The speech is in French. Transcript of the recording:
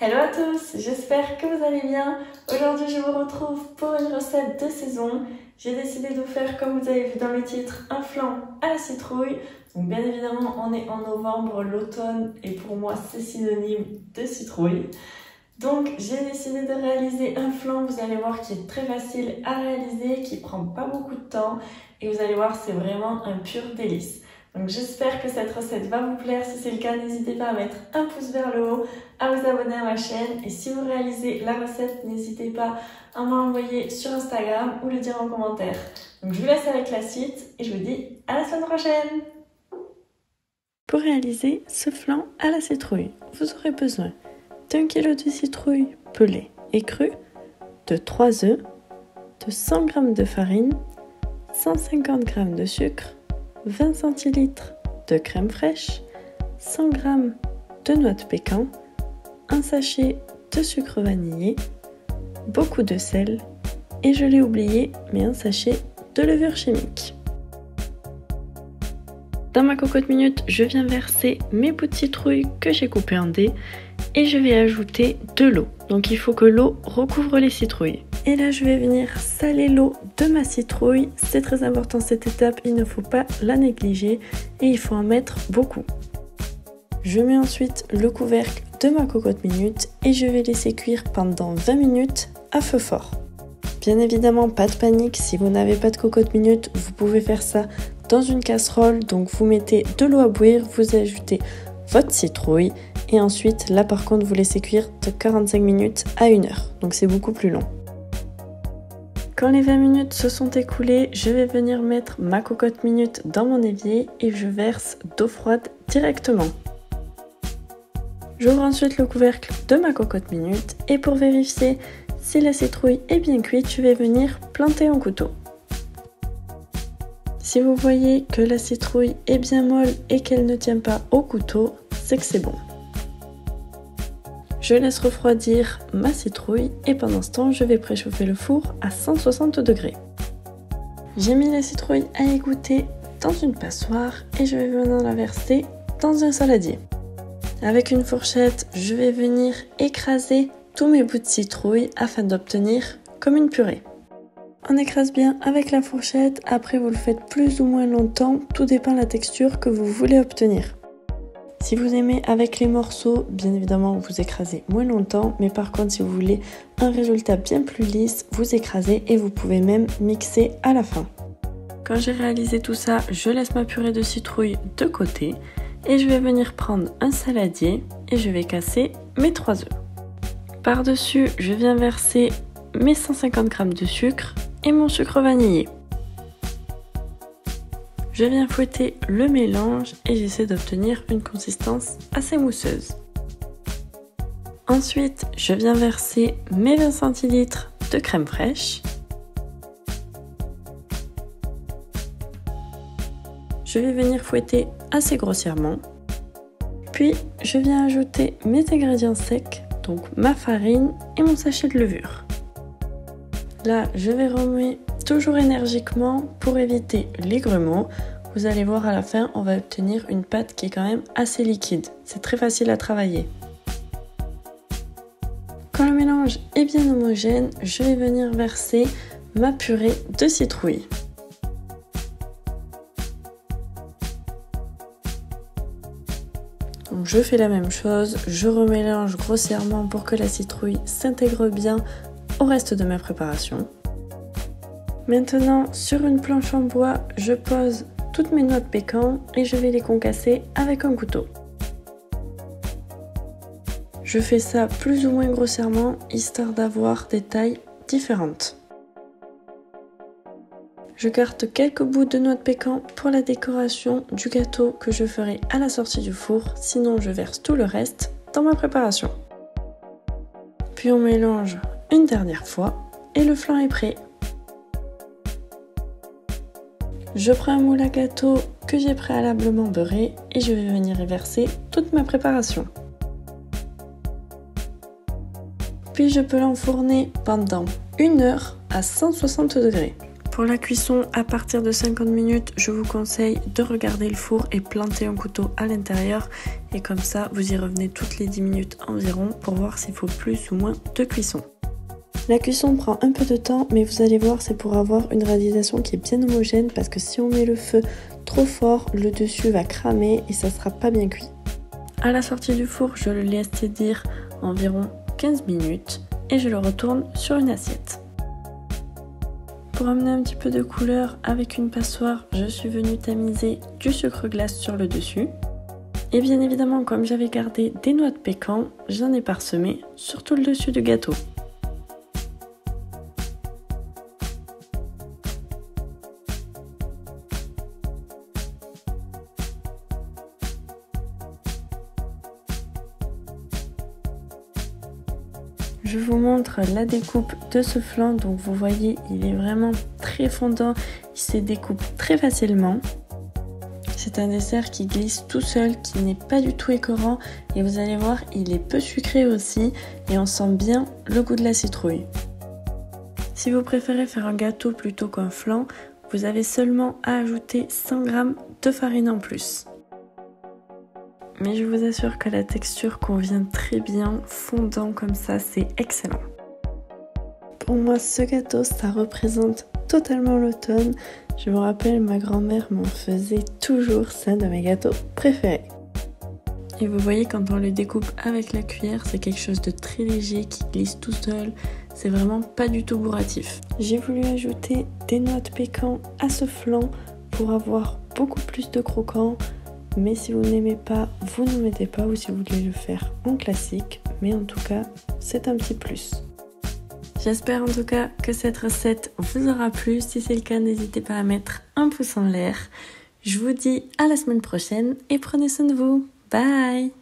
Hello à tous, j'espère que vous allez bien. Aujourd'hui je vous retrouve pour une recette de saison. J'ai décidé de faire, comme vous avez vu dans le titre, un flan à la citrouille. Donc bien évidemment on est en novembre, l'automne, et pour moi c'est synonyme de citrouille. Donc j'ai décidé de réaliser un flan, vous allez voir, qui est très facile à réaliser, qui prend pas beaucoup de temps, et vous allez voir c'est vraiment un pur délice. Donc j'espère que cette recette va vous plaire. Si c'est le cas, n'hésitez pas à mettre un pouce vers le haut, à vous abonner à ma chaîne, et si vous réalisez la recette, n'hésitez pas à m'envoyer sur Instagram ou le dire en commentaire. Donc je vous laisse avec la suite et je vous dis à la semaine prochaine. Pour réaliser ce flan à la citrouille, vous aurez besoin d'1 kg de citrouille pelée et crue, de 3 œufs, de 100 g de farine, 150 g de sucre, 20 centilitres de crème fraîche, 100 g de noix de pécan, un sachet de sucre vanillé, beaucoup de sel et, je l'ai oublié, mais un sachet de levure chimique. Dans ma cocotte minute, je viens verser mes bouts de citrouille que j'ai coupés en dés et je vais ajouter de l'eau. Donc il faut que l'eau recouvre les citrouilles. Et là je vais venir saler l'eau de ma citrouille. C'est très important cette étape, il ne faut pas la négliger et il faut en mettre beaucoup. Je mets ensuite le couvercle de ma cocotte minute et je vais laisser cuire pendant 20 minutes à feu fort. Bien évidemment, pas de panique, si vous n'avez pas de cocotte minute, vous pouvez faire ça dans une casserole. Donc vous mettez de l'eau à bouillir, vous ajoutez votre citrouille et ensuite là par contre vous laissez cuire de 45 minutes à 1 heure. Donc c'est beaucoup plus long. Quand les 20 minutes se sont écoulées, je vais venir mettre ma cocotte minute dans mon évier et je verse d'eau froide directement. J'ouvre ensuite le couvercle de ma cocotte minute et pour vérifier si la citrouille est bien cuite, je vais venir planter un couteau. Si vous voyez que la citrouille est bien molle et qu'elle ne tient pas au couteau, c'est que c'est bon. Je laisse refroidir ma citrouille et pendant ce temps, je vais préchauffer le four à 160 degrés. J'ai mis la citrouille à égoutter dans une passoire et je vais venir la verser dans un saladier. Avec une fourchette, je vais venir écraser tous mes bouts de citrouille afin d'obtenir comme une purée. On écrase bien avec la fourchette, après vous le faites plus ou moins longtemps, tout dépend de la texture que vous voulez obtenir. Si vous aimez avec les morceaux, bien évidemment vous écrasez moins longtemps, mais par contre si vous voulez un résultat bien plus lisse, vous écrasez et vous pouvez même mixer à la fin. Quand j'ai réalisé tout ça, je laisse ma purée de citrouille de côté et je vais venir prendre un saladier et je vais casser mes 3 œufs. Par-dessus, je viens verser mes 150 g de sucre et mon sucre vanillé. Je viens fouetter le mélange et j'essaie d'obtenir une consistance assez mousseuse. Ensuite, je viens verser mes 20 centilitres de crème fraîche. Je vais venir fouetter assez grossièrement. Puis, je viens ajouter mes ingrédients secs, donc ma farine et mon sachet de levure. Là, je vais remuer toujours énergiquement pour éviter les grumeaux. Vous allez voir à la fin, on va obtenir une pâte qui est quand même assez liquide. C'est très facile à travailler. Quand le mélange est bien homogène, je vais venir verser ma purée de citrouille. Donc je fais la même chose, je remélange grossièrement pour que la citrouille s'intègre bien au reste de ma préparation. Maintenant, sur une planche en bois, je pose toutes mes noix de pécan et je vais les concasser avec un couteau. Je fais ça plus ou moins grossièrement, histoire d'avoir des tailles différentes. Je carte quelques bouts de noix de pécan pour la décoration du gâteau que je ferai à la sortie du four, sinon je verse tout le reste dans ma préparation. Puis on mélange une dernière fois et le flan est prêt. Je prends un moule à gâteau que j'ai préalablement beurré et je vais venir y verser toute ma préparation. Puis je peux l'enfourner pendant 1 heure à 160 degrés. Pour la cuisson, à partir de 50 minutes, je vous conseille de regarder le four et planter un couteau à l'intérieur. Et comme ça, vous y revenez toutes les 10 minutes environ pour voir s'il faut plus ou moins de cuisson. La cuisson prend un peu de temps, mais vous allez voir, c'est pour avoir une réalisation qui est bien homogène parce que si on met le feu trop fort, le dessus va cramer et ça sera pas bien cuit. À la sortie du four, je le laisse tiédir environ 15 minutes et je le retourne sur une assiette. Pour amener un petit peu de couleur avec une passoire, je suis venue tamiser du sucre glace sur le dessus. Et bien évidemment, comme j'avais gardé des noix de pécan, j'en ai parsemé sur tout le dessus du gâteau. Je vous montre la découpe de ce flan, donc vous voyez il est vraiment très fondant, il se découpe très facilement. C'est un dessert qui glisse tout seul, qui n'est pas du tout écœurant et vous allez voir il est peu sucré aussi et on sent bien le goût de la citrouille. Si vous préférez faire un gâteau plutôt qu'un flan, vous avez seulement à ajouter 100 g de farine en plus. Mais je vous assure que la texture convient très bien, fondant comme ça, c'est excellent. Pour moi, ce gâteau, ça représente totalement l'automne. Je me rappelle, ma grand-mère m'en faisait toujours, c'est un de mes gâteaux préférés. Et vous voyez, quand on le découpe avec la cuillère, c'est quelque chose de très léger qui glisse tout seul. C'est vraiment pas du tout bourratif. J'ai voulu ajouter des noix de pécan à ce flan pour avoir beaucoup plus de croquant. Mais si vous n'aimez pas, vous ne mettez pas, ou si vous voulez le faire en classique. Mais en tout cas, c'est un petit plus. J'espère en tout cas que cette recette vous aura plu. Si c'est le cas, n'hésitez pas à mettre un pouce en l'air. Je vous dis à la semaine prochaine et prenez soin de vous. Bye!